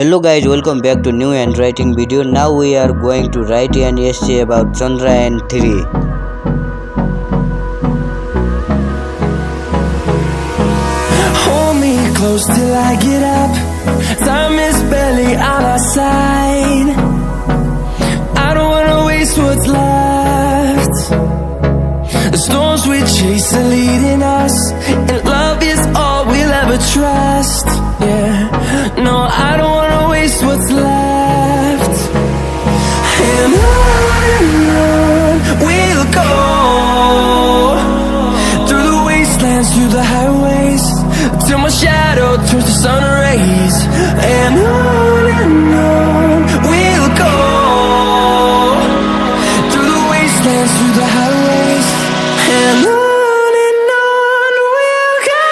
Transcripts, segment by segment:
Hello guys, welcome back to new handwriting video. Now we are going to write an essay about Chandrayaan 3. Hold me close till I get up. Time is barely on our side. I don't wanna waste what's left. The storms we chase are leading us, and love is all we'll ever trust. Yeah, no, I don't wanna waste what's left. And on we'll go, through the wastelands, through the highways, till my shadow turns to sun rays. And on we'll go, through the wastelands, through the highways, and on we'll go.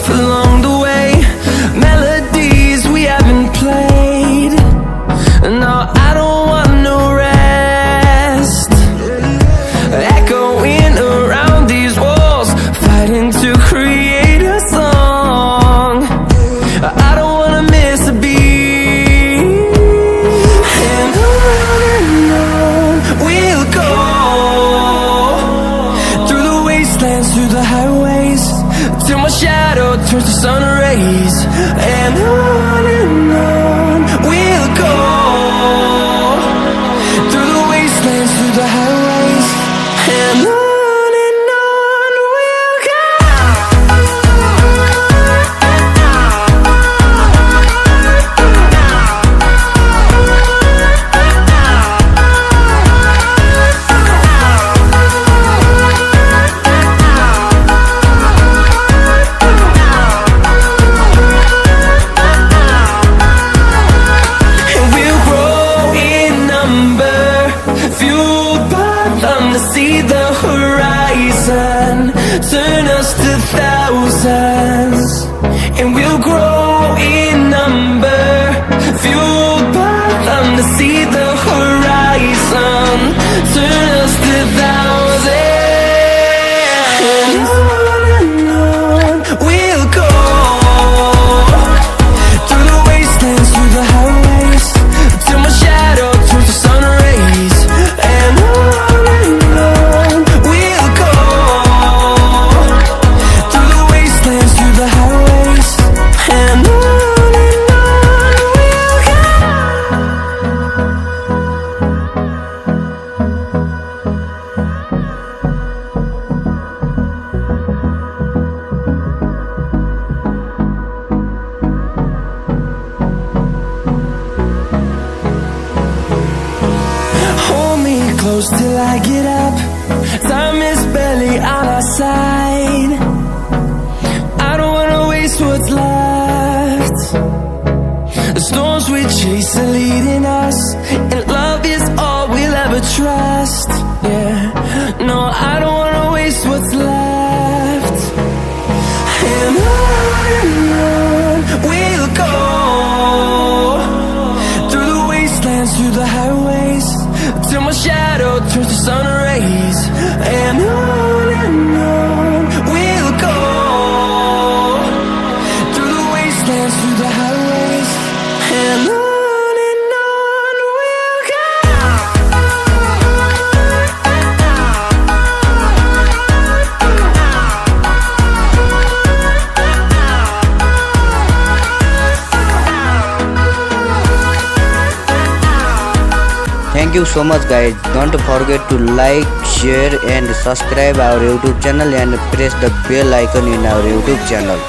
Along the way, melodies we haven't played. No, I don't want no rest. Echoing around these walls, fighting to create a song. I don't wanna miss a beat. And on we'll go, through the wastelands, through the highways, till my shadow turns to sun rays. And on we'll go, through the wastelands, through the highways, and on we'll go. See the horizon, turn us to thousands, and we'll grow in number, fueled by them to see the horizon, turn us to thousands. And on we'll go, through the wastelands, through the highways, till my shadow turns to sun rays. And close till I get up. Time is barely on our side. I don't wanna waste what's left. The storms we chase are leading us, and love is all we'll ever trust. Yeah, no, I don't wanna waste what's left. And on we'll go, through the wastelands, through the highways, till my shadow turns to sun rays. And on we'll go, through the wastelands, through the highways, and on we'll go. Thank you so much guys. Don't forget to like, share and subscribe our YouTube channel and press the bell icon in our YouTube channel.